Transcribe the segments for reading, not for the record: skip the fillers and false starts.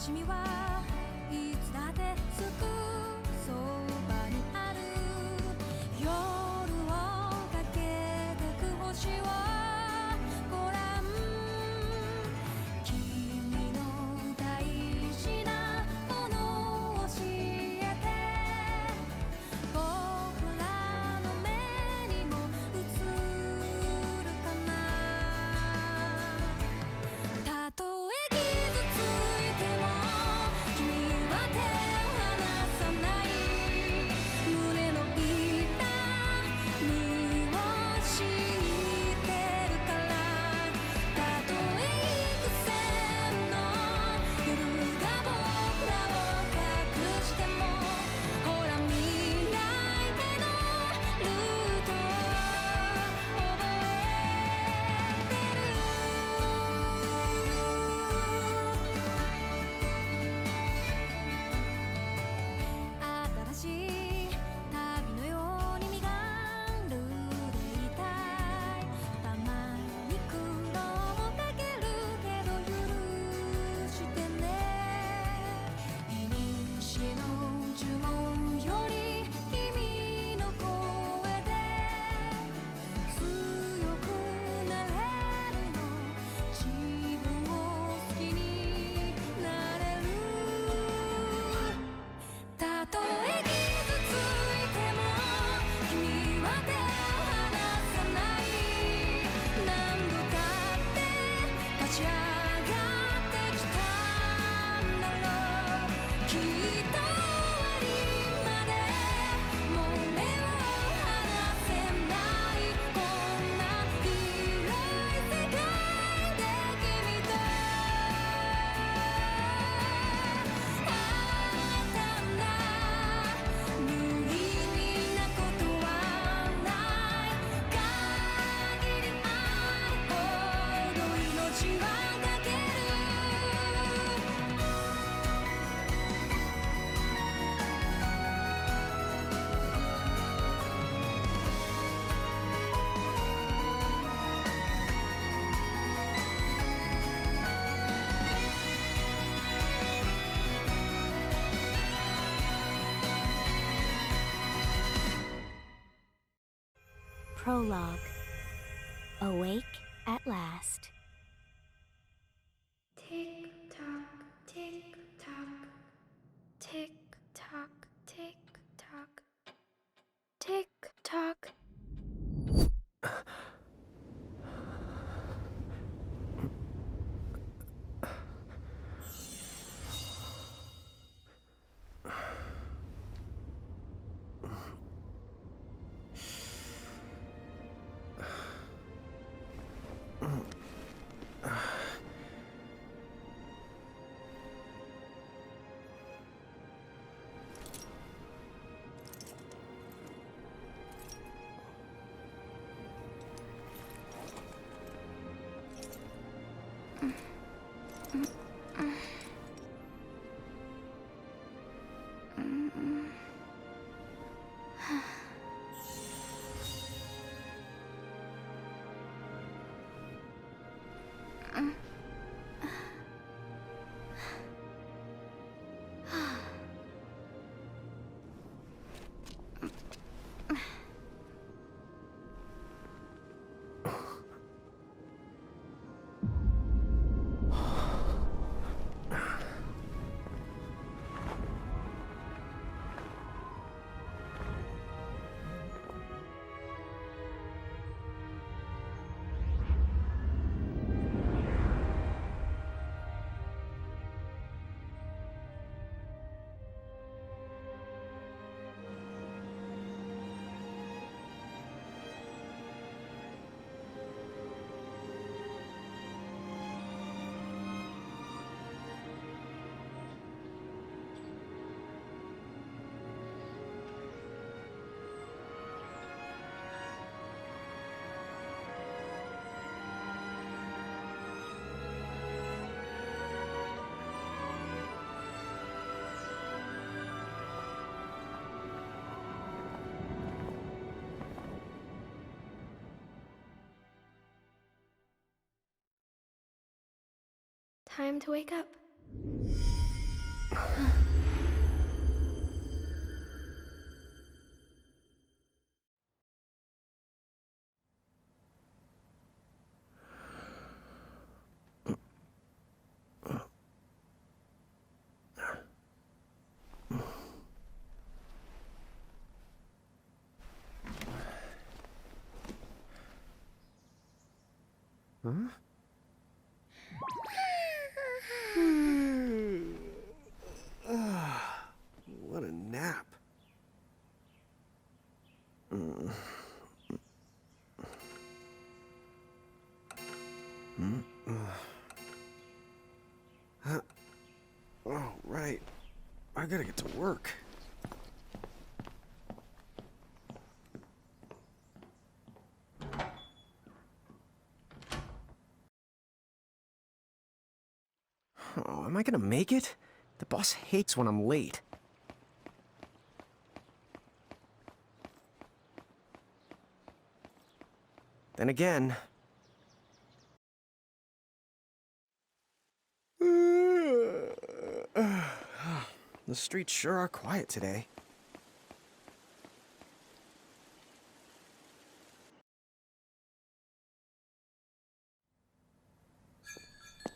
しみはいつだってすぐそばにある。夜をかけてく星をご覧、君の大事なものを教えて、僕らの目にも映るかな。たとえ傷ついても君は手を離さない。胸の痛みを知ってるから。たとえ幾千の夜が僕らを隠しても、ほら未来へのルートを覚えてる。新しい旅のように身軽でいたい。たまに苦労もかけるけど許してね。いにしえの呪文より君の声で強くなれるよ。自分を好きになれる。たとえ傷ついても君は手を離さない。何度だって立ち上がってきたんだろう。きっと終わりまでもう目を離せない。こんな広い世界で君と会えたんだ。無意味なことはない。限り愛ほど命はかける。Prologue. Awake at last. Tick tock, tick tock, tick tock, tick tock, tick tock. Time to wake up. Huh? What a nap. Oh, right. I gotta get to work. Oh, am I gonna make it? The boss hates when I'm late. Then again... The streets sure are quiet today.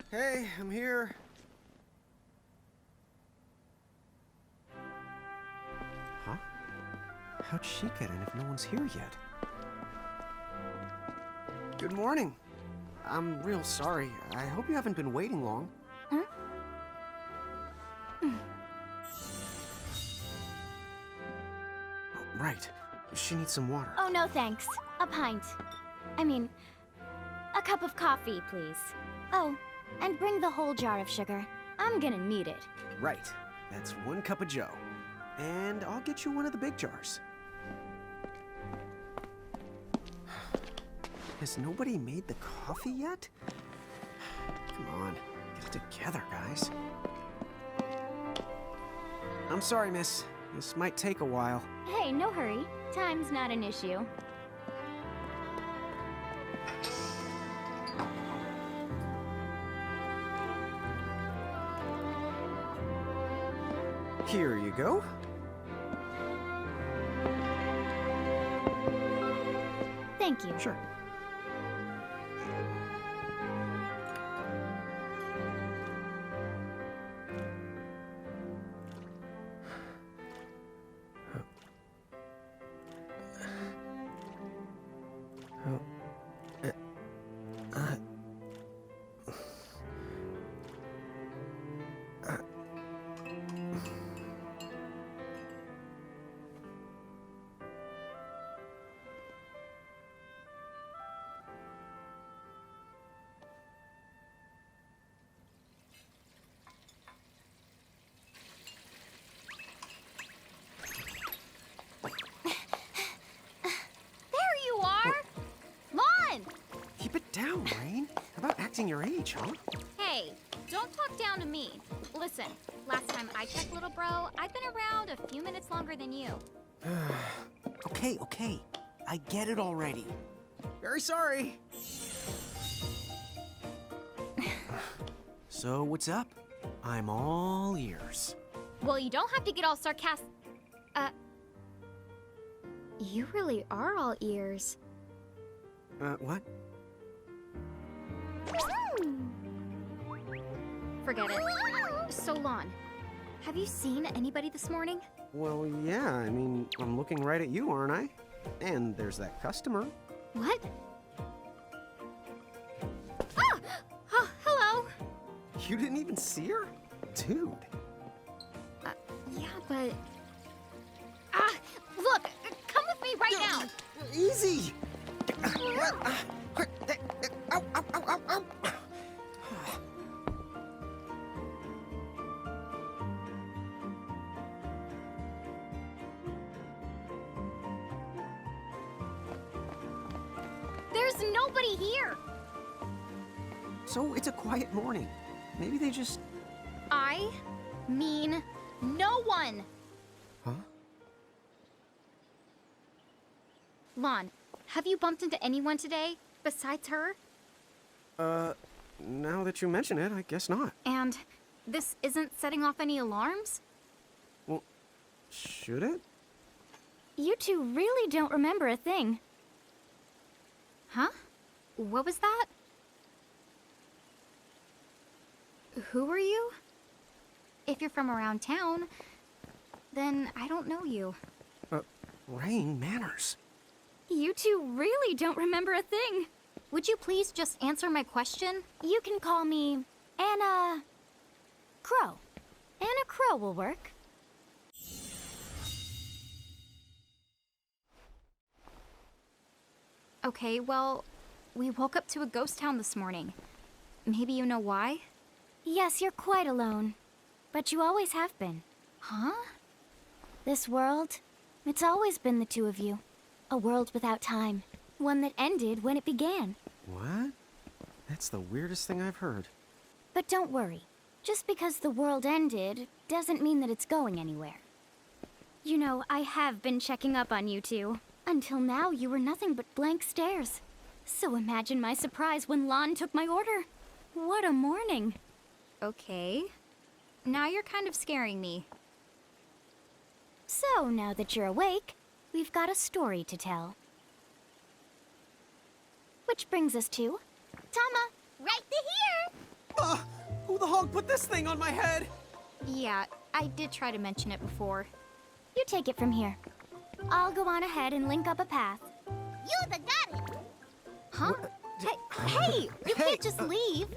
Hey, I'm here. Huh? How'd she get in if no one's here yet? Good morning. I'm real sorry. I hope you haven't been waiting long. Huh? Oh, right. She needs some water. Oh, no thanks. A pint. I mean, a cup of coffee, please. Oh, and bring the whole jar of sugar. I'm gonna need it. Right. That's 1 cup of joe. And I'll get you one of the big jars. Has nobody made the coffee yet? Come on, get it together, guys. I'm sorry, miss. This might take a while. Hey, no hurry. Time's not an issue. Here you go. Thank you. Sure. Keep it down, Rain. How about acting your age, huh? Hey, don't talk down to me. Listen, last time I checked, little bro, I've been around a few minutes longer than you. Okay. I get it already. Very sorry. So, what's up? I'm all ears. Well, you don't have to get all sarcastic. You really are all ears. What? Forget it. So, Lon, have you seen anybody this morning? Well, yeah, I mean, I'm looking right at you, aren't I? And there's that customer. What? Ah! Oh, hello. You didn't even see her? Dude. Yeah, but... Ah! Look! Come with me right now! Easy! Ow, ow, ow, ow, ow. There's nobody here! So it's a quiet morning. Maybe they just... I mean no one! Huh? Lon, have you bumped into anyone today besides her? Now that you mention it, I guess not. And This isn't setting off any alarms? Well, should it? You two really don't remember a thing. Huh? What was that? Who are you? If you're from around town, then I don't know you. Rain, manners. You two really don't remember a thing. Would you please just answer my question? You can call me Anna Crow. Anna Crow will work. Okay, well, we woke up to a ghost town this morning. Maybe you know why? Yes, you're quite alone. But you always have been. Huh? This world, it's always been the two of you. A world without time. One that ended when it began. What? That's the weirdest thing I've heard. But don't worry. Just because the world ended doesn't mean that it's going anywhere. You know, I have been checking up on you two. Until now, you were nothing but blank stares. So imagine my surprise when Lon took my order. What a morning. Okay. Now you're kind of scaring me. So, now that you're awake, we've got a story to tell. Which brings us to Tama, right here! Who the hog put this thing on my head? Yeah, I did try to mention it before. You take it from here. I'll go on ahead and link up a path. You the got it! Huh? Hey, you can't just leave.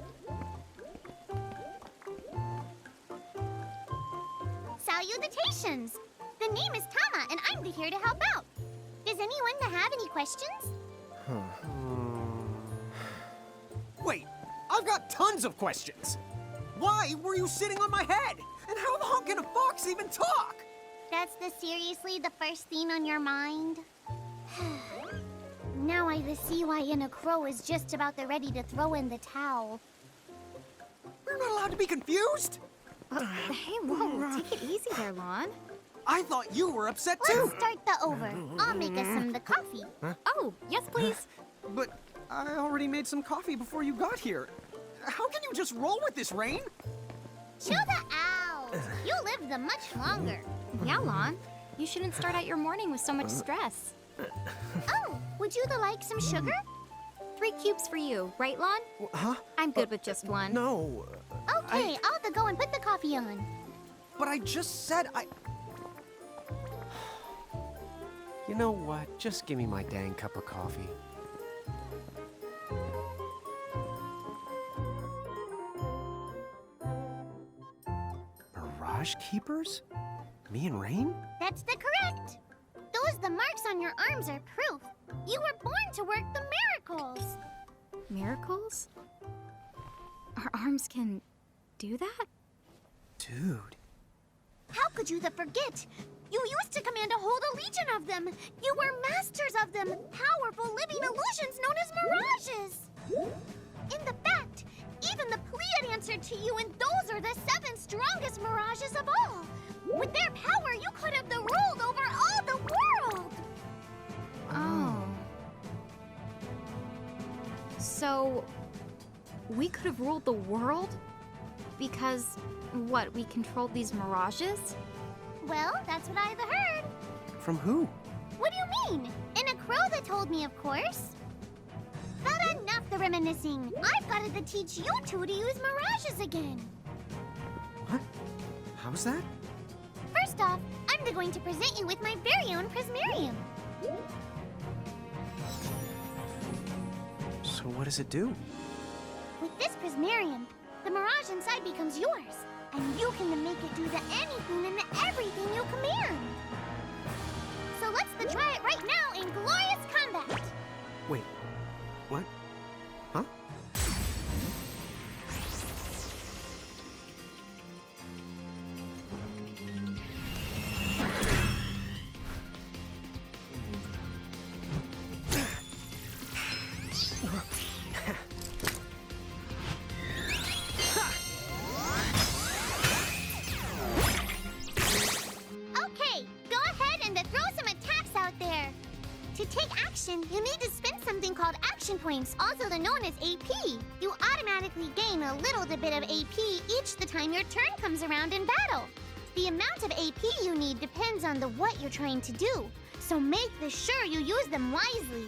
Salutations! The name is Tama, and I'm here to help out. Does anyone have any questions? Wait, I've got tons of questions. Why were you sitting on my head? And how the hell can a fox even talk? That's seriously the first thing on your mind? Now I see why Anna Crow is just about ready to throw in the towel. We're not allowed to be confused? Hey, whoa, take it easy there, Lon. I thought you were upset too. Let's start the over. I'll make us some the coffee. Oh, yes, please. But I already made some coffee before you got here. How can you just roll with this, Rain? Chill the out. You live the much longer. Yeah, Lon. You shouldn't start out your morning with so much stress. Oh, would you like some sugar? 3 cubes for you, right, Lon? Huh? I'm good with just one. No. Okay, I'll go and put the coffee on. But I just said I... You know what? Just give me my dang cup of coffee. Mirage Keepers? Me and Rain? That's the correct. The marks on your arms are proof. You were born to work the miracles. Miracles? Our arms can do that? Dude. How could you forget? You used to command a whole legion of them. You were masters of them, powerful living illusions known as mirages. In the fact, even the Pleiad answered to you, and those are the 7 strongest mirages of all. With their power, you could have ruled over all the world. Oh. So, we could have ruled the world? Because, what, we controlled these mirages? Well, that's what I've heard. From who? What do you mean? In a crow that told me, of course. But enough the reminiscing. I've got to teach you two to use mirages again. What? How's that? First off, I'm going to present you with my very own prismarium. So what does it do? With this prismarium, the mirage inside becomes yours, and you can make it do the anything and the everything you command. So let's try it right now in glorious combat. Wait, what? Huh? Okay, go ahead and throw some attacks out there. To take action, you need to spend something called action points, also known as AP. You automatically gain a little bit of AP each the time your turn comes around in battle. The amount of AP you need depends on what you're trying to do, so make sure you use them wisely.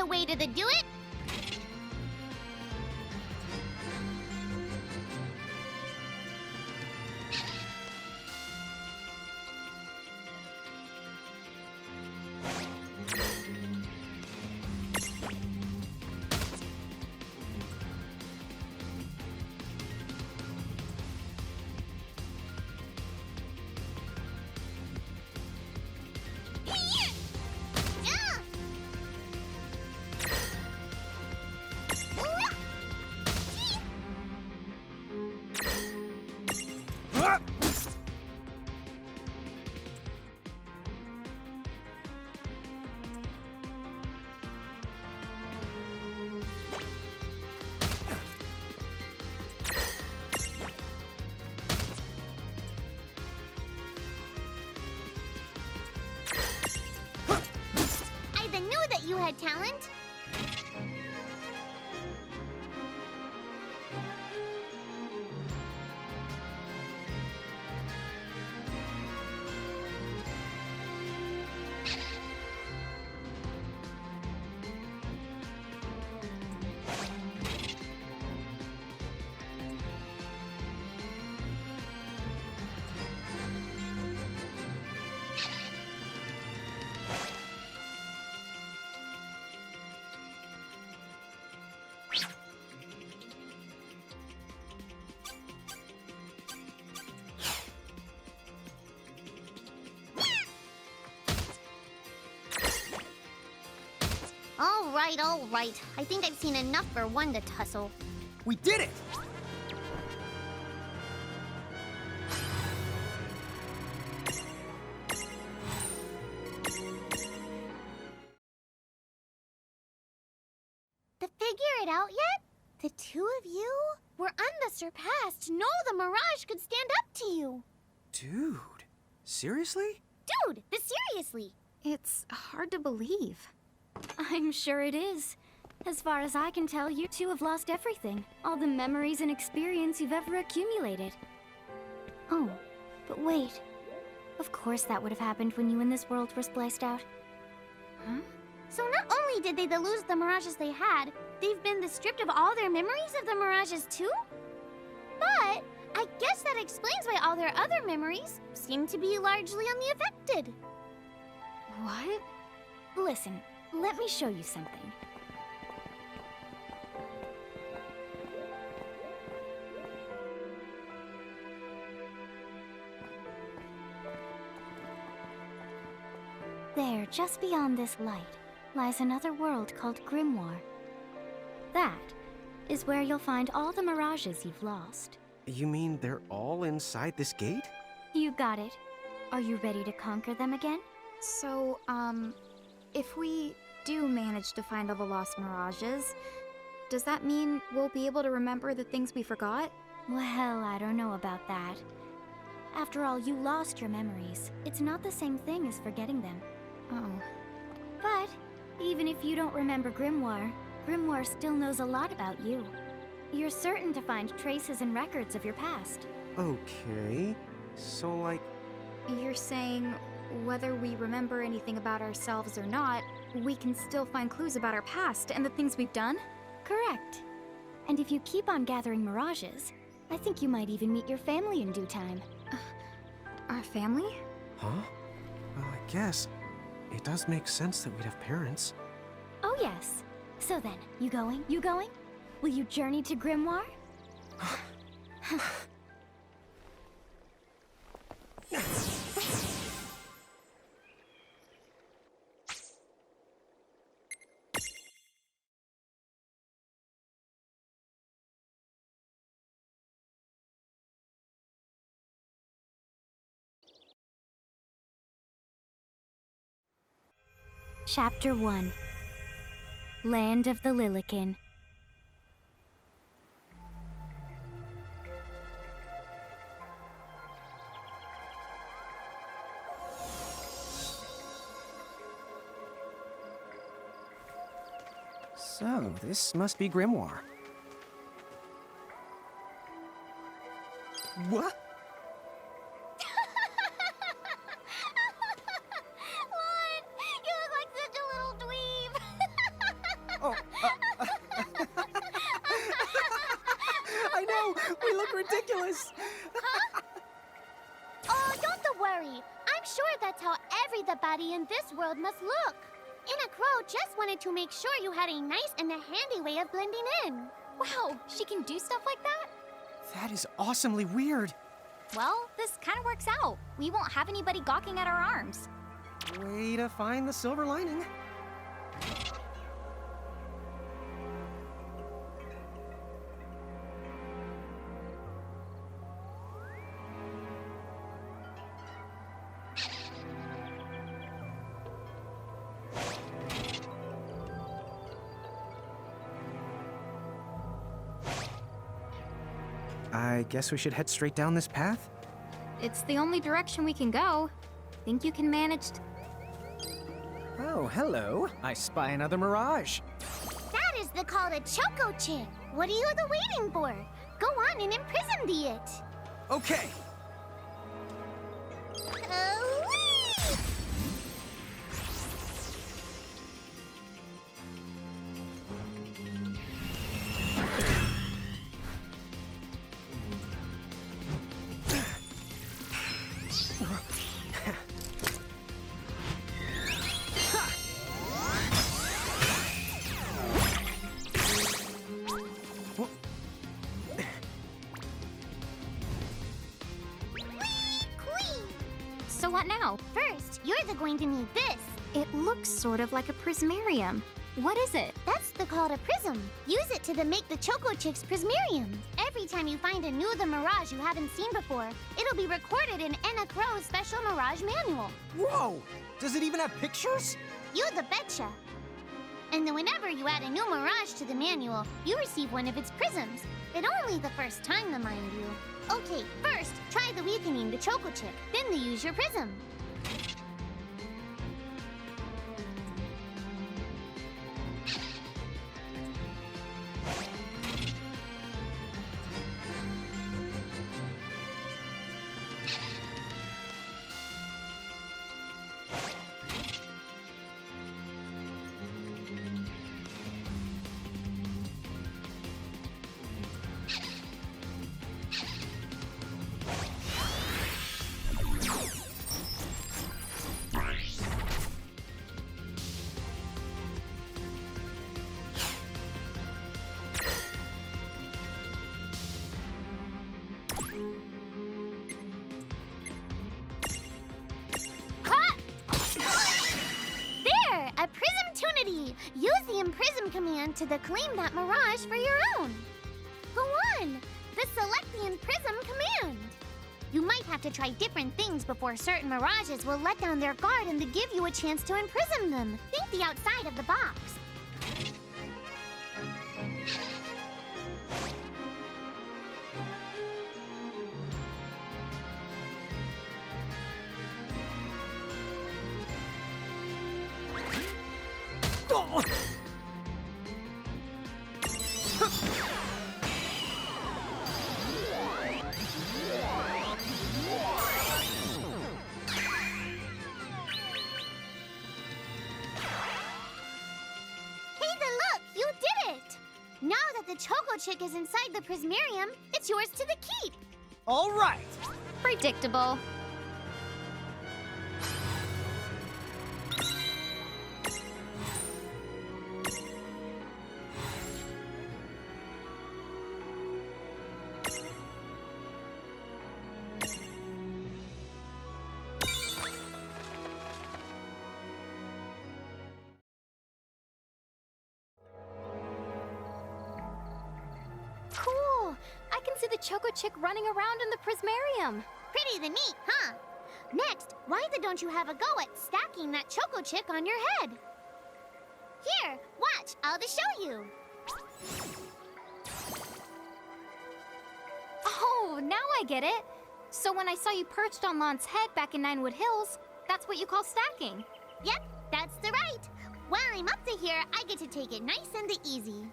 Way to do it. You had talent? All right. I think I've seen enough for one to tussle. We did it! To figure it out yet? The two of you were unsurpassed. No, the Mirage could stand up to you. Dude, seriously? Dude, seriously. It's hard to believe. I'm sure it is. As far as I can tell, you two have lost everything. All the memories and experience you've ever accumulated. Oh, but wait. Of course that would have happened when you and this world were spliced out. Huh? So not only did they lose the Mirages they had, they've been stripped of all their memories of the Mirages too? But I guess that explains why all their other memories seem to be largely unaffected. What? Listen, let me show you something. There, just beyond this light, lies another world called Grimoire. That is where you'll find all the mirages you've lost. You mean they're all inside this gate? You got it. Are you ready to conquer them again? So, if we do manage to find all the lost mirages, does that mean we'll be able to remember the things we forgot? Well, I don't know about that. After all, you lost your memories. It's not the same thing as forgetting them. Oh. But even if you don't remember Grimoire, Grimoire still knows a lot about you. You're certain to find traces and records of your past. Okay. So, like... You're saying whether we remember anything about ourselves or not, we can still find clues about our past and the things we've done? Correct. And if you keep on gathering mirages, I think you might even meet your family in due time. Our family? Huh? Well, I guess. It does make sense that we'd have parents. Oh yes. So then, you going? You going? Will you journey to Grimoire? Chapter 1. Land of the Lilican. So, this must be Grimoire. What? Lon, you look like such a little dweeb. Oh, I know! We look ridiculous! Oh, don't worry. I'm sure that's how everybody in this world must look. Inna Crow just wanted to make sure you had a nice and a handy way of blending in. Wow, she can do stuff like that? That is awesomely weird. Well, this kind of works out. We won't have anybody gawking at our arms. Way to find the silver lining. I guess we should head straight down this path? It's the only direction we can go. Think you can manage Oh, hello. I spy another mirage. That is the called a Choco Chick. What are you waiting for? Go on and imprison it. Okay. Whee! So what now? First, you're going to need this. It looks sort of like a prismarium. What is it? That's the called a prism. Use it to make the Choco Chicks prismarium. Every time you find a new the Mirage you haven't seen before, it'll be recorded in Enna Crow's special Mirage manual. Whoa! Does it even have pictures? You the betcha. And then whenever you add a new Mirage to the manual, you receive one of its prisms. But only the first time, mind you. Okay, first, try the weakening the Choco Chick, then use your prism. A Prismtunity! Use the Imprism command to claim that Mirage for your own. Go on! The Select the Imprism command. You might have to try different things before certain Mirages will let down their guard and to give you a chance to imprison them. Think the outside of the box. Oh. Now that the Choco Chick is inside the Prismarium, it's yours to the keep. All right. Predictable. Cool! I can see the Choco Chick running around in the Prismarium. Pretty the neat, huh? Next, why don't you have a go at stacking that Choco Chick on your head? Here, watch, I'll just show you. Oh, now I get it. So when I saw you perched on Lon's head back in Ninewood Hills, that's what you call stacking. Yep, that's the right. While I'm up to here, I get to take it nice and easy.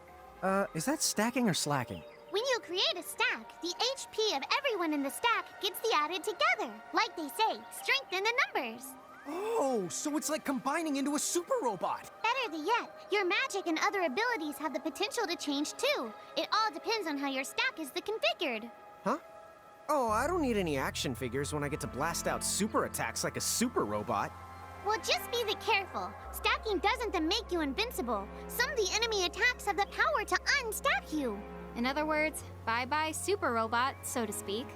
Is that stacking or slacking? When you create a stack, the HP of everyone in the stack gets the added together. Like they say, strength in the numbers. Oh, so it's like combining into a super robot. Better yet, your magic and other abilities have the potential to change too. It all depends on how your stack is configured. Huh? Oh, I don't need any action figures when I get to blast out super attacks like a super robot. Well, just be careful. Stacking doesn't make you invincible. Some of the enemy attacks have the power to unstack you. In other words, bye-bye super robot, so to speak.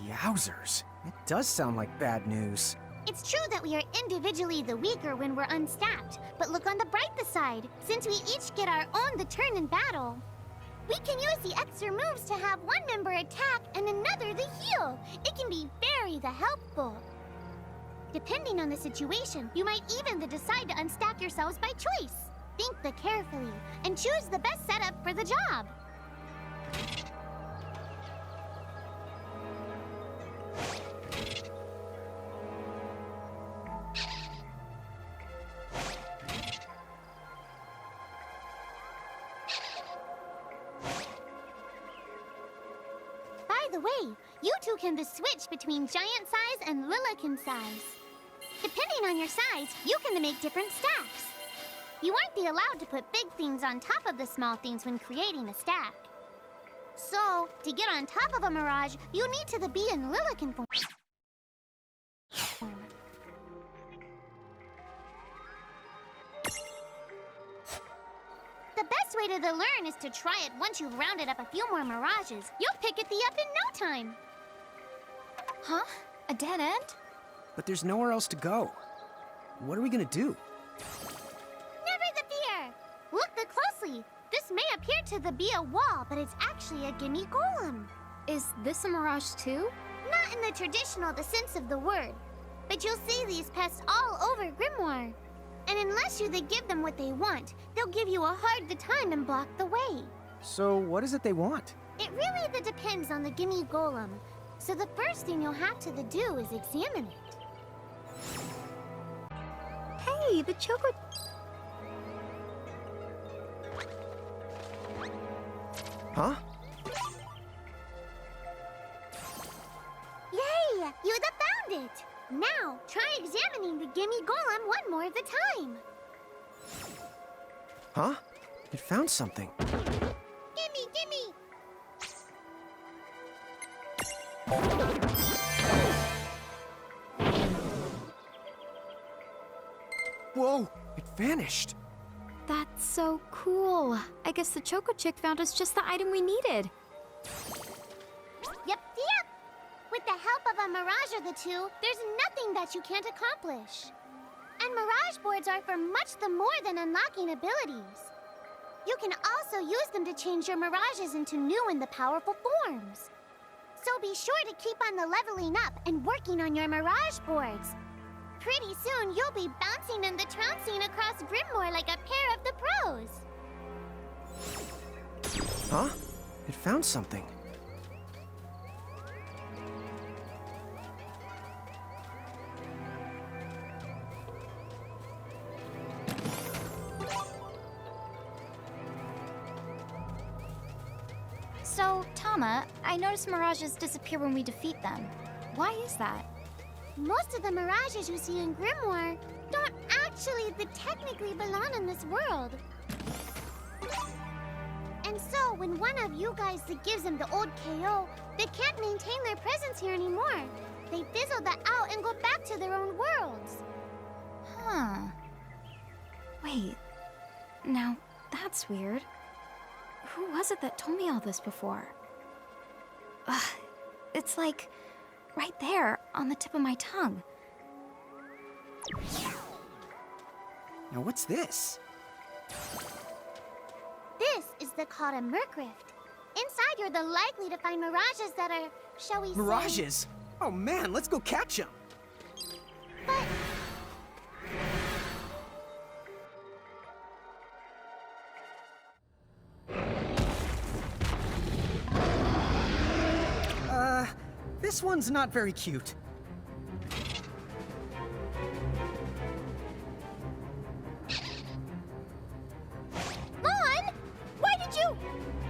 Yowzers. It does sound like bad news. It's true that we are individually the weaker when we're unstacked, but look on the brighter side. Since we each get our own the turn in battle, we can use the extra moves to have one member attack and another the heal. It can be very helpful. Depending on the situation, you might even decide to unstack yourselves by choice. Think carefully and choose the best setup for the job. By the way, you two can switch between giant size and Lilican size. Depending on your size, you can make different stacks. You aren't allowed to put big things on top of the small things when creating a stack. So, to get on top of a Mirage, you need to be in Lilican form. The best way to learn is to try it once you've rounded up a few more Mirages. You'll pick it up in no time. Huh? A dead end? But there's nowhere else to go. What are we gonna do? Never the fear! Look closely. This may appear to be a wall, but it's actually a gimme golem. Is this a Mirage too? Not in the traditional sense of the word, but you'll see these pests all over Grimoire. And unless you give them what they want, they'll give you a hard time and block the way. So what is it they want? It really depends on the gimme golem. So the first thing you'll have to do is examine it. Hey, the Choco... Huh? Yay! You found it! Now, try examining the gimme golem one more time. Huh? It found something. Gimme! Whoa! It vanished! That's so cool. I guess the Choco Chick found us just the item we needed. Yep. With the help of a Mirage or two, there's nothing that you can't accomplish. And Mirage boards are for much more than unlocking abilities. You can also use them to change your Mirages into new and powerful forms. So be sure to keep on leveling up and working on your Mirage boards. Pretty soon, you'll be bouncing and trouncing across Grimoire like a pair of the pros. Huh? It found something. So, Tama, I noticed Mirages disappear when we defeat them. Why is that? Most of the Mirages you see in Grimoire don't actually technically belong in this world. And so, when one of you guys gives them the old KO, they can't maintain their presence here anymore. They fizzle out and go back to their own worlds. Huh. Wait. Now, that's weird. Who was it that told me all this before? Ugh. It's like... right there, on the tip of my tongue. Now what's this? This is called a Merc Rift. Inside, you're likely to find Mirages that are, shall we say... Mirages? Oh man, let's go catch them! But... This one's not very cute. Mon! Why did you...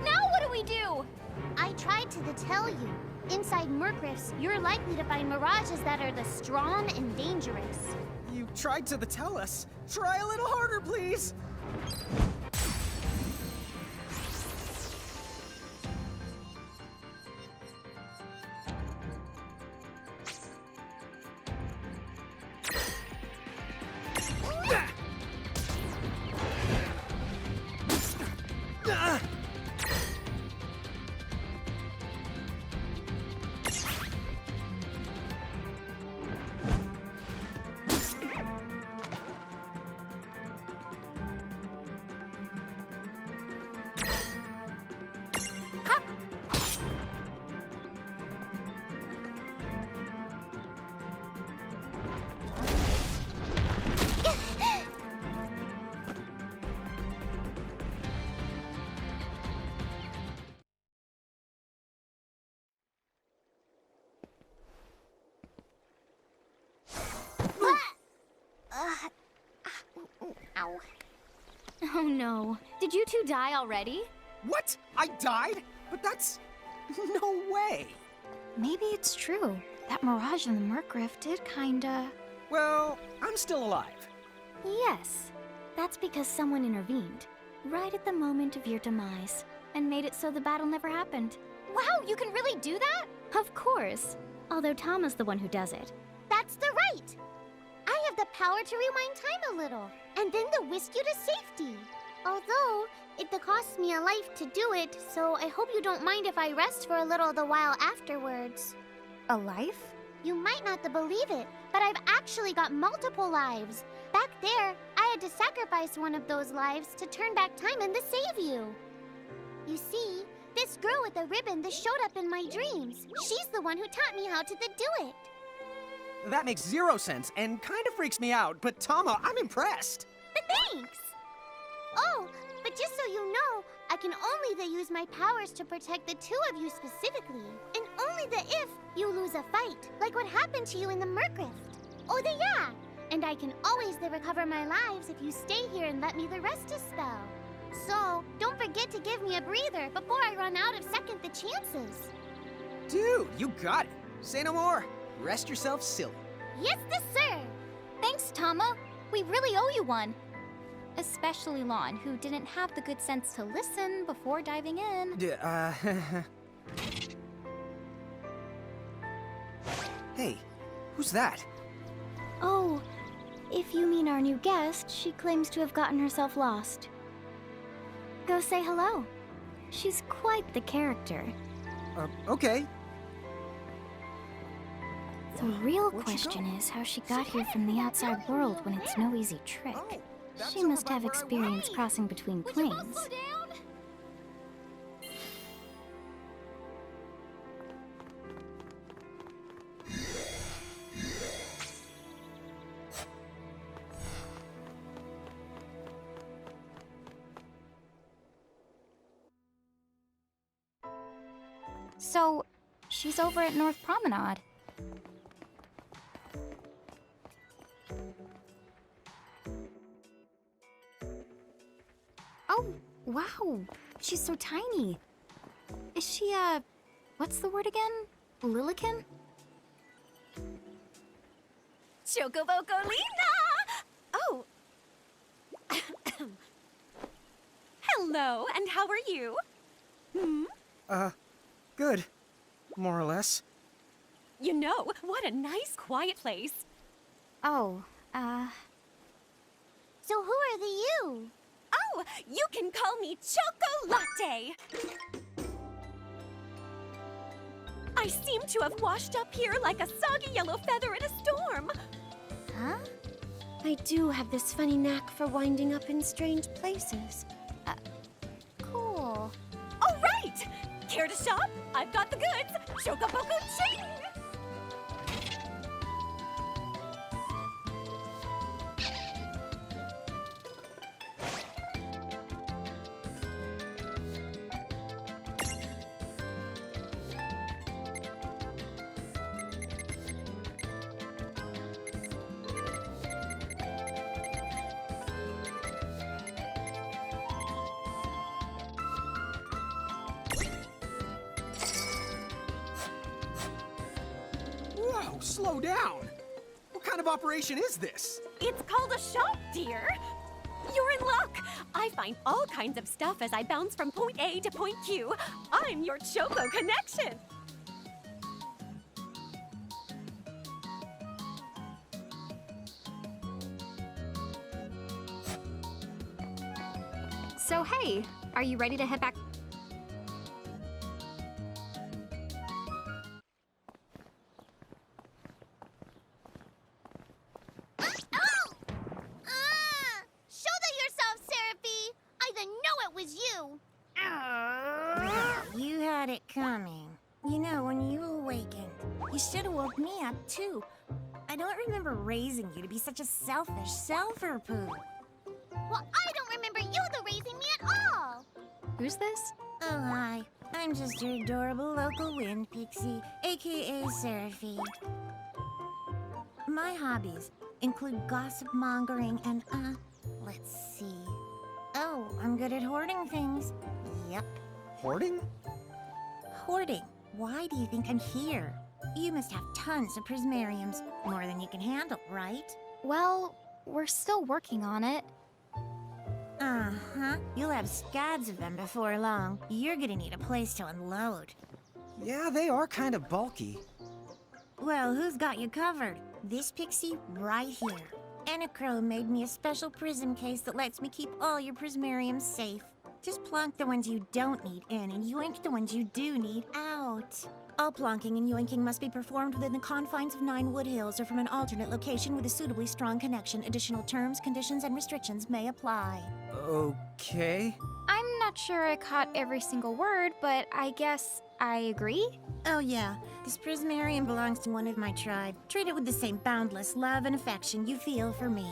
Now what do we do? I tried to tell you. Inside Murkrifts, you're likely to find mirages that are the strong and dangerous. You tried to tell us. Try a little harder, please. Ow. Oh no. Did you two die already? What? I died? But that's... no way. Maybe it's true. That mirage in the Murkrift did kinda... Well, I'm still alive. Yes. That's because someone intervened. Right at the moment of your demise. And made it so the battle never happened. Wow, you can really do that? Of course. Although Tama's the one who does it. That's the right. I have the power to rewind time a little, and then to whisk you to safety. Although, it costs me a life to do it, so I hope you don't mind if I rest for a little the while afterwards. A life? You might not believe it, but I've actually got multiple lives. Back there, I had to sacrifice one of those lives to turn back time and to save you. You see, this girl with the ribbon that showed up in my dreams, she's the one who taught me how to do it. That makes zero sense and kind of freaks me out, but Tama, I'm impressed. Thanks! Oh, but just so you know, I can only use my powers to protect the two of you specifically. And only if you lose a fight, like what happened to you in the Murkrift. Oh, yeah! And I can always recover my lives if you stay here and let me rest a spell. So, don't forget to give me a breather before I run out of second the chances. Dude, you got it. Say no more. Rest yourself silly. Yes, sir! Thanks, Tama. We really owe you one. Especially Lon, who didn't have the good sense to listen before diving in. Hey, who's that? Oh, if you mean our new guest, she claims to have gotten herself lost. Go say hello. She's quite the character. Okay. The real Where'd she question go? is how she got here from the outside world when it's no easy trick. Oh, that's She over must by have where I experience was. crossing between planes. So, she's over at North Promenade. Oh, wow. She's so tiny. Is she, what's the word again? Lilican? Chocobocolina! Oh. Hello, and how are you? Good. More or less. You know, what a nice, quiet place. Oh, So who are the you? Oh, you can call me Chocolate. I seem to have washed up here like a soggy yellow feather in a storm. Huh? I do have this funny knack for winding up in strange places. Cool. All right! Care to shop? I've got the goods. Chocoboco ching! slow down. What kind of operation is this? It's called a shop, dear. You're in luck. I find all kinds of stuff as I bounce from point A to point Q. I'm your Choco connection. So hey, are you ready to head back? Shoulder yourself, Seraphie! I didn't know it was you! You had it coming. You know, when you awakened, you should have woke me up too. I don't remember raising you to be such a selfish selfer-poo. Well, I don't remember you raising me at all! Who's this? Oh, hi. I'm just your adorable local wind pixie, aka Seraphie. My hobbies include gossip mongering and, let's see. Oh, I'm good at hoarding things. Yep. Hoarding? Hoarding. Why do you think I'm here? You must have tons of prismariums. More than you can handle, right? Well, we're still working on it. Uh-huh. You'll have scads of them before long. You're gonna need a place to unload. Yeah, they are kind of bulky. Well, who's got you covered? This pixie right here. Enochrome made me a special prism case that lets me keep all your prismariums safe. Just plonk the ones you don't need in and yoink the ones you do need out. All plonking and yoinking must be performed within the confines of 9 Wood Hills or from an alternate location with a suitably strong connection. Additional terms, conditions, and restrictions may apply. Okay. I'm not sure I caught every single word, but I guess I agree. Oh yeah, this prismarium belongs to one of my tribe. Treat it with the same boundless love and affection you feel for me.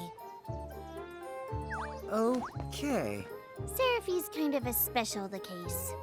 Okay. Seraphie's kind of a special the case.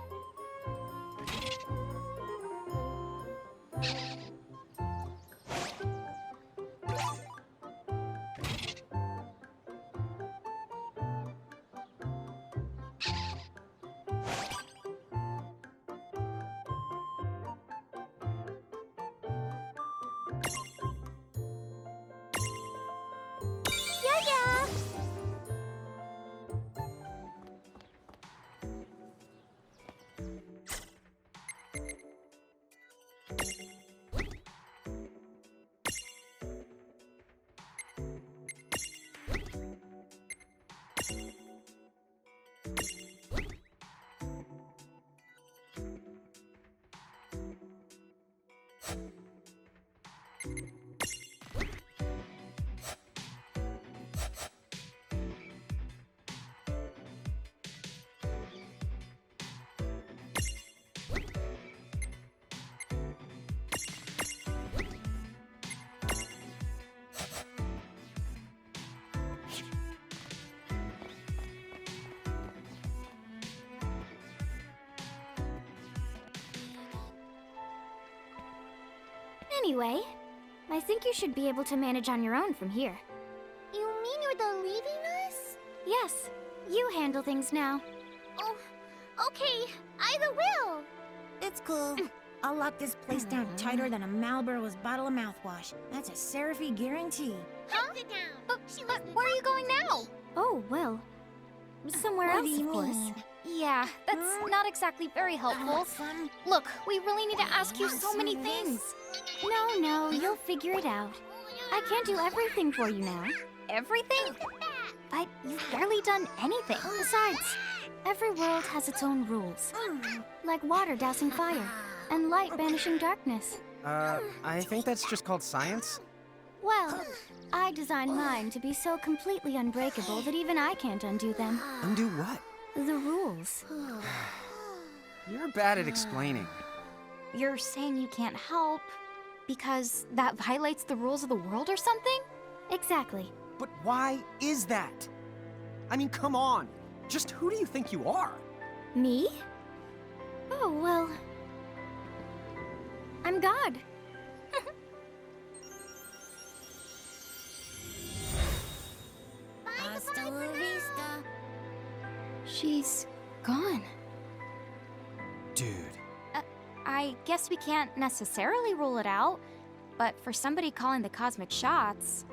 Anyway, I think you should be able to manage on your own from here. You mean you're the leaving us? Yes, you handle things now. Oh, okay. I the will. It's cool. I'll lock this place down tighter than a Marlboro's bottle of mouthwash. That's a Seraphie guarantee. Huh? Sit down. But where are you going now? Oh, well, somewhere What else, do you of course. mean? Yeah, that's not exactly very helpful. Fun. Look, we really need to ask you so many things. No, you'll figure it out. I can't do everything for you now. Everything? But you've barely done anything. Besides, every world has its own rules. Like water dousing fire, and light banishing darkness. I think that's just called science. Well, I designed mine to be so completely unbreakable that even I can't undo them. Undo what? The rules. You're bad at explaining. You're saying you can't help because that violates the rules of the world or something? Exactly. But why is that? I mean, come on. Just who do you think you are? Me? Oh, well... I'm God. Hasta la vista. She's gone. Dude. I guess we can't necessarily rule it out. but for somebody calling the cosmic shots,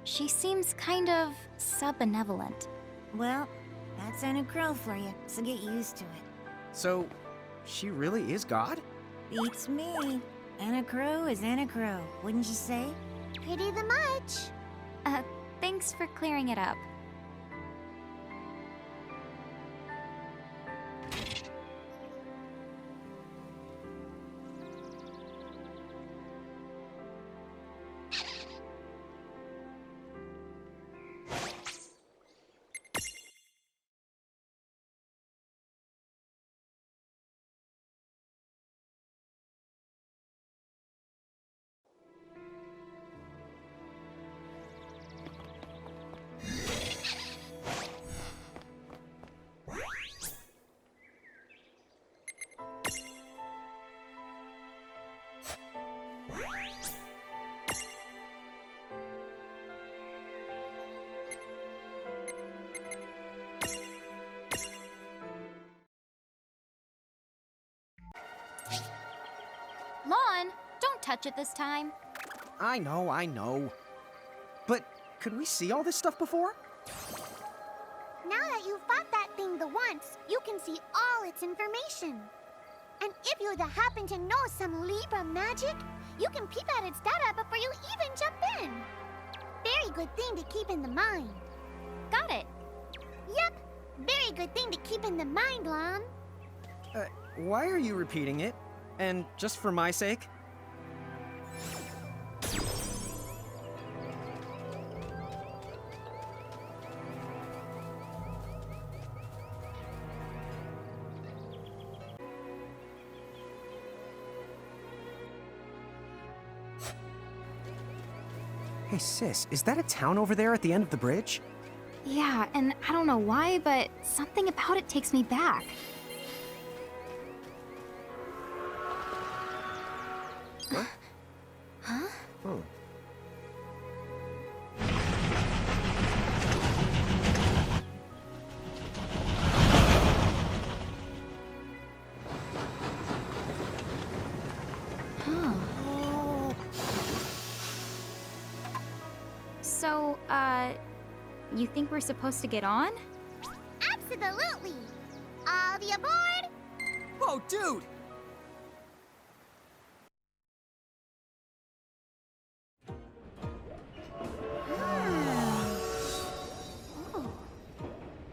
she seems kind of sub-benevolent. Well, that's Anna Crow for you, so get used to it. So, she really is God? Beats me. Anna Crow is Anna Crow, wouldn't you say? Pretty the much. Thanks for clearing it up. Lon, don't touch it this time. I know. But could we see all this stuff before? Now that you've fought that thing the once, you can see all its information. And if you happen to know some Libra magic, you can peep at its data before you even jump in. Very good thing to keep in the mind. Got it. Yep, very good thing to keep in the mind, Lon. Why are you repeating it? And just for my sake? Hey sis, is that a town over there at the end of the bridge? Yeah, and I don't know why, but something about it takes me back. What? Huh? Oh. So, you think we're supposed to get on? Absolutely. All the aboard. Whoa, dude!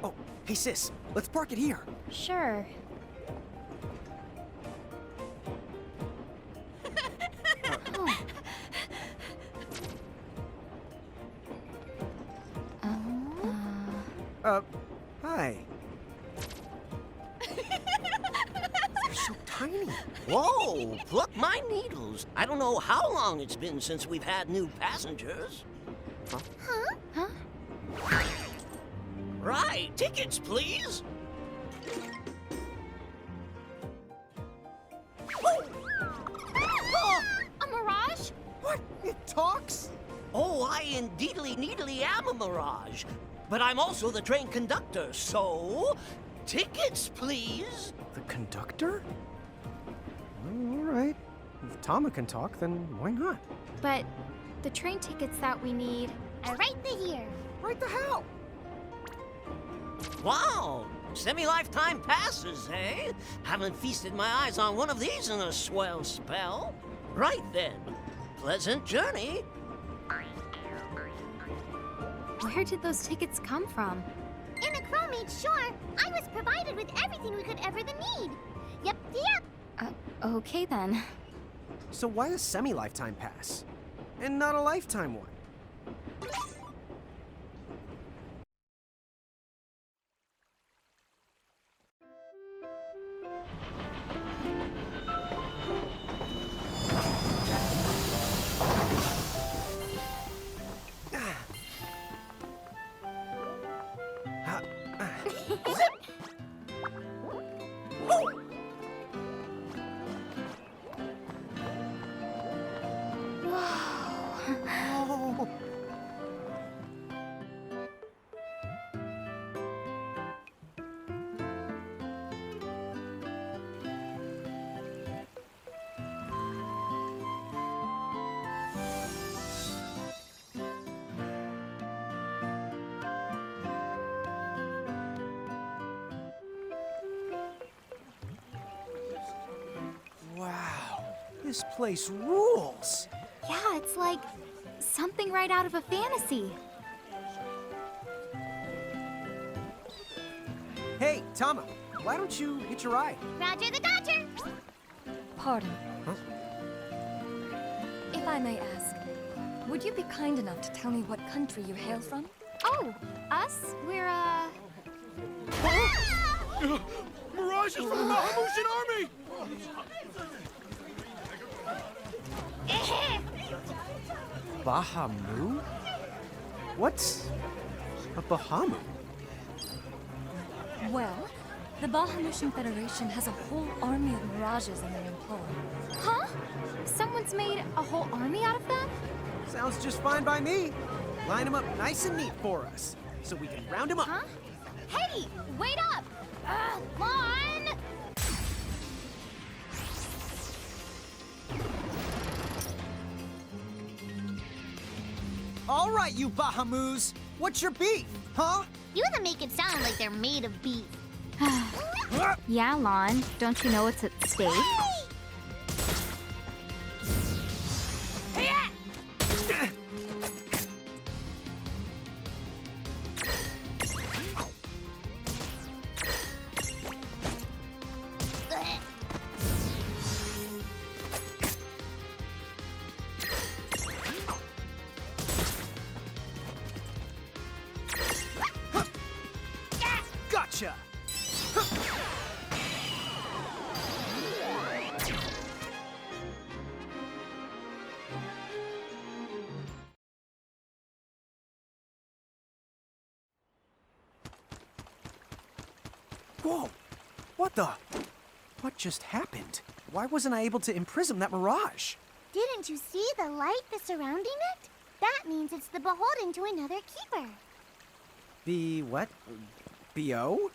Oh, hey sis, let's park it here. Sure. Hi. They're so tiny. Whoa, pluck my needles. I don't know how long it's been since we've had new passengers. Huh? Right, tickets, please. A mirage? What? It talks? Oh, I indeedly needly am a mirage. But I'm also the train conductor, so... tickets, please. The conductor? Well, all right. If Tama can talk, then why not? But the train tickets that we need... Right here. Right the hell? Wow, semi-lifetime passes, eh? Haven't feasted my eyes on one of these in a swell spell. Right then, pleasant journey. Where did those tickets come from? Anna Crow made sure I was provided with everything we could ever need. Yep. Okay then. So why a semi-lifetime pass? And not a lifetime one? This place rules. Yeah, it's like something right out of a fantasy. Hey, Tama, why don't you hitch a ride? Roger the Dodger! Pardon. Huh? If I may ask, would you be kind enough to tell me what country you hail from? Oh, us? We're, Mirage is from the Bahamutian army! Bahamu? What's a Bahamu? Well, the Bahamutian Federation has a whole army of mirages in their employ. Huh? Someone's made a whole army out of them? Sounds just fine by me. Line them up nice and neat for us, so we can round them up. Huh? Hey, wait up! Lon! All right, you Bahamus. What's your beef, huh? You wanna make it sound like they're made of beef. Yeah, Lon. Don't you know what's at stake? Gotcha! Whoa! What the? What just happened? Why wasn't I able to imprison that mirage? Didn't you see the light that's surrounding it? That means it's the beholden to another keeper. The what? B.O.?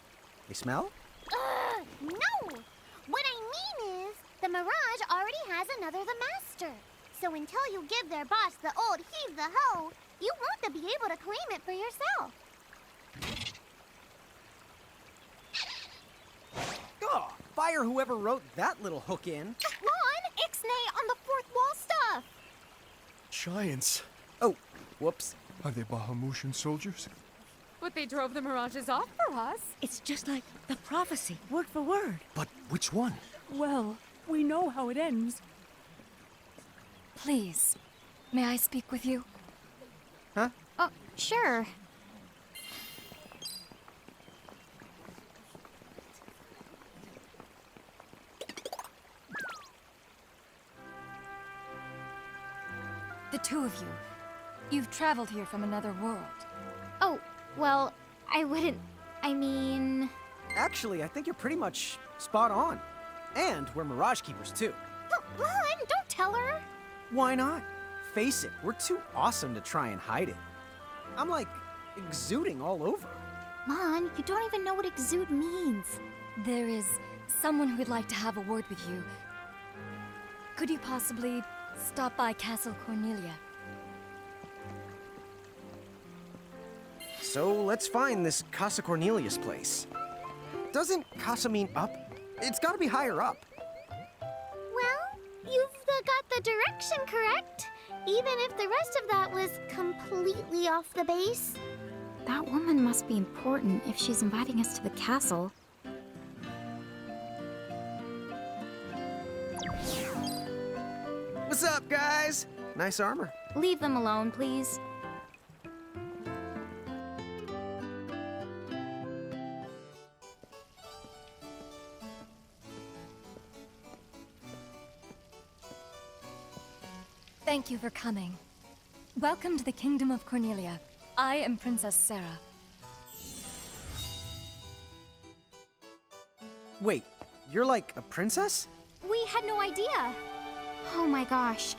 They smell? No! What I mean is, the Mirage already has another the Master. So until you give their boss the old heave the ho, you won't be able to claim it for yourself. Oh, fire whoever wrote that little hook in. Lon, ixnay on the fourth wall stuff! Giants. Oh, whoops. Are they Bahamutian soldiers? But they drove the mirages off for us. It's just like the prophecy, word for word. But which one? Well, we know how it ends. Please, may I speak with you? Huh? Oh, sure. The two of you. You've traveled here from another world. Oh, well, I wouldn't... I mean... Actually, I think you're pretty much spot on. And we're Mirage Keepers, too. Lon, don't tell her! Why not? Face it, we're too awesome to try and hide it. I'm like exuding all over. Lon, you don't even know what exude means. There is someone who would like to have a word with you. Could you possibly stop by Castle Cornelia? So let's find this Casa Cornelius place. Doesn't Casa mean up? It's gotta be higher up. Well, you've got the direction correct, even if the rest of that was completely off the base. That woman must be important if she's inviting us to the castle. What's up, guys? Nice armor. Leave them alone, please. Thank you for coming. Welcome to the Kingdom of Cornelia. I am Princess Sarah. Wait, you're like a princess? We had no idea. Oh my gosh.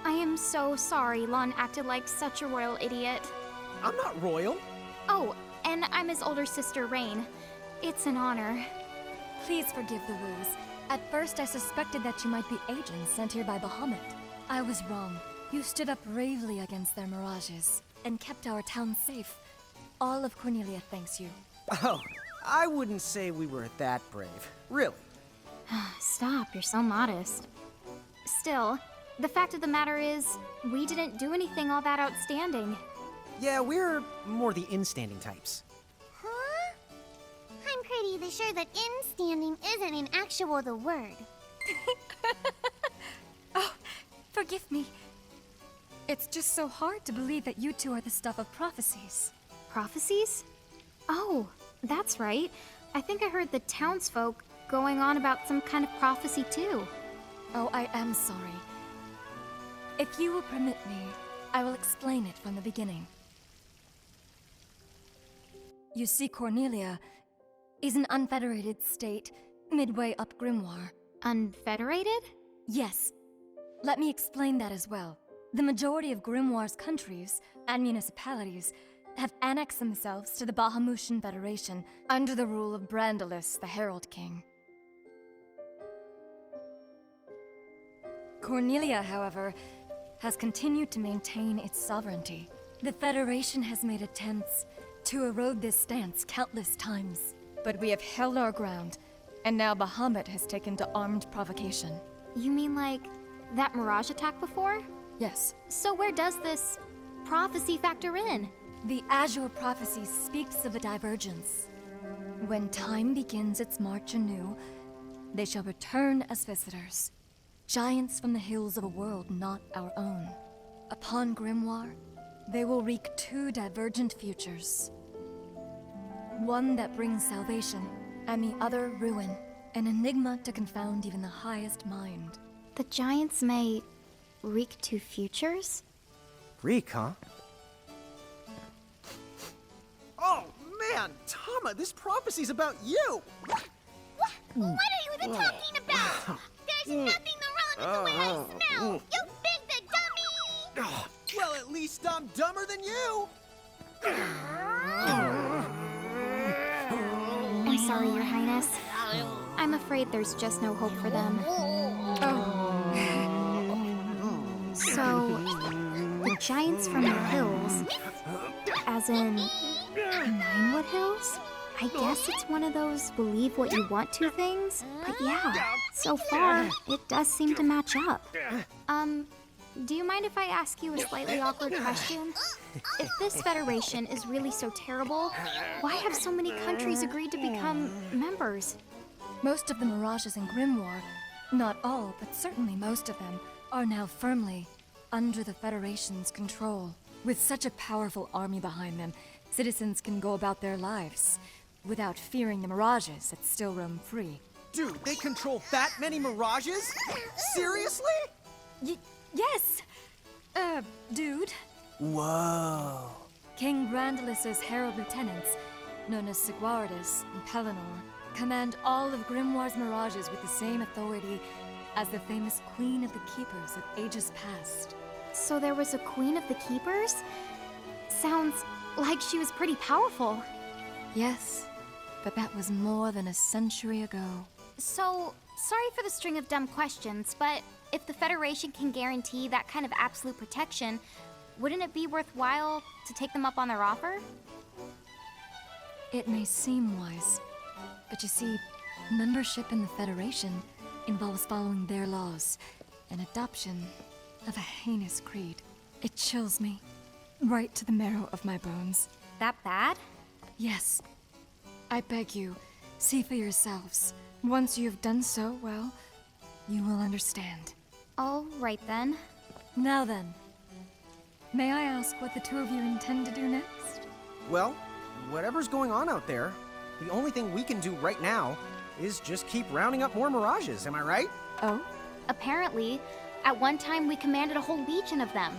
I am so sorry Lon acted like such a royal idiot. I'm not royal. Oh, and I'm his older sister, Rain. It's an honor. Please forgive the ruse. At first I suspected that you might be agents sent here by Bahamut. I was wrong. You stood up bravely against their mirages and kept our town safe. All of Cornelia thanks you. Oh, I wouldn't say we were that brave. Really. Stop, you're so modest. Still, the fact of the matter is, we didn't do anything all that outstanding. Yeah, we're more the in-standing types. Huh? I'm pretty sure that in-standing isn't in actual the word. Oh, forgive me. It's just so hard to believe that you two are the stuff of prophecies. Prophecies? Oh, that's right. I think I heard the townsfolk going on about some kind of prophecy too. Oh, I am sorry. If you will permit me, I will explain it from the beginning. You see, Cornelia is an unfederated state midway up Grimoire. Unfederated? Yes. Let me explain that as well. The majority of Grimoire's countries and municipalities have annexed themselves to the Bahamutian Federation under the rule of Brandalis, the Herald King. Cornelia, however, has continued to maintain its sovereignty. The Federation has made attempts to erode this stance countless times, but we have held our ground, and now Bahamut has taken to armed provocation. You mean like that Mirage attack before? Yes. So where does this prophecy factor in? The Azure Prophecy speaks of a divergence. When time begins its march anew, they shall return as visitors, giants from the hills of a world not our own. Upon Grimoire, they will wreak two divergent futures. One that brings salvation, and the other ruin, an enigma to confound even the highest mind. The giants may wreak two futures? Reek, huh? Oh, man! Tama, this prophecy's about you! What are you even talking about? There's nothing wrong with the way I smell! You big the dummy! Well, at least I'm dumber than you! I'm sorry, Your Highness. I'm afraid there's just no hope for them. So, the giants from the hills, as in Ninewood Hills? I guess it's one of those believe what you want to things, but yeah, so far, it does seem to match up. Do you mind if I ask you a slightly awkward question? If this federation is really so terrible, why have so many countries agreed to become members? Most of the Mirages in Grimoire, not all, but certainly most of them, are now firmly under the Federation's control. With such a powerful army behind them, citizens can go about their lives without fearing the Mirages that still roam free. Dude, they control that many Mirages? Seriously? Yes! Dude. Whoa. King Brandalis' herald lieutenants, known as Sigwardus and Pelennor, command all of Grimoire's Mirages with the same authority as the famous Queen of the Keepers of ages past. So there was a Queen of the Keepers? Sounds like she was pretty powerful. Yes, but that was more than a century ago. So, sorry for the string of dumb questions, but if the Federation can guarantee that kind of absolute protection, wouldn't it be worthwhile to take them up on their offer? It may seem wise, but you see, membership in the Federation involves following their laws, and adoption of a heinous creed. It chills me, right to the marrow of my bones. That bad? Yes. I beg you, see for yourselves. Once you have done so, well, you will understand. All right then. Now then, may I ask what the two of you intend to do next? Well, whatever's going on out there, the only thing we can do right now is just keep rounding up more Mirages, am I right? Oh? Apparently, at one time we commanded a whole legion of them.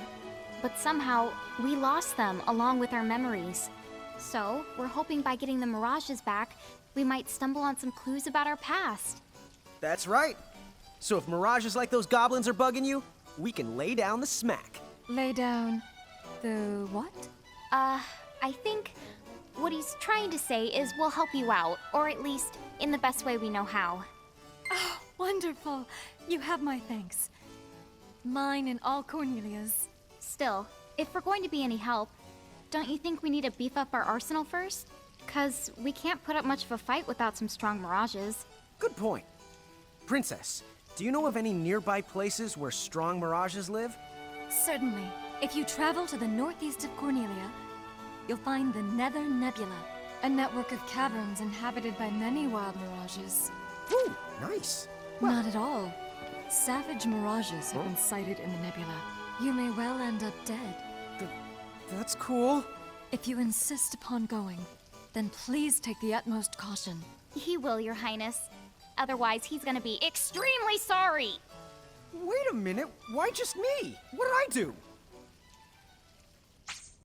But somehow, we lost them along with our memories. So, we're hoping by getting the Mirages back, we might stumble on some clues about our past. That's right. So if Mirages like those goblins are bugging you, we can lay down the smack. Lay down the what? I think what he's trying to say is we'll help you out, or at least in the best way we know how. Oh, wonderful. You have my thanks. Mine and all Cornelia's. Still, if we're going to be any help, don't you think we need to beef up our arsenal first? 'Cause we can't put up much of a fight without some strong Mirages. Good point. Princess, Do you know of any nearby places where strong mirages live? Certainly. If you travel to the northeast of Cornelia, you'll find the Nether Nebula, a network of caverns inhabited by many wild mirages. Ooh, nice. Not at all. Savage mirages have been sighted in the nebula. You may well end up dead. That's cool. If you insist upon going, then please take the utmost caution. He will, Your Highness. Otherwise, he's gonna be extremely sorry. Wait a minute, why just me? What did I do?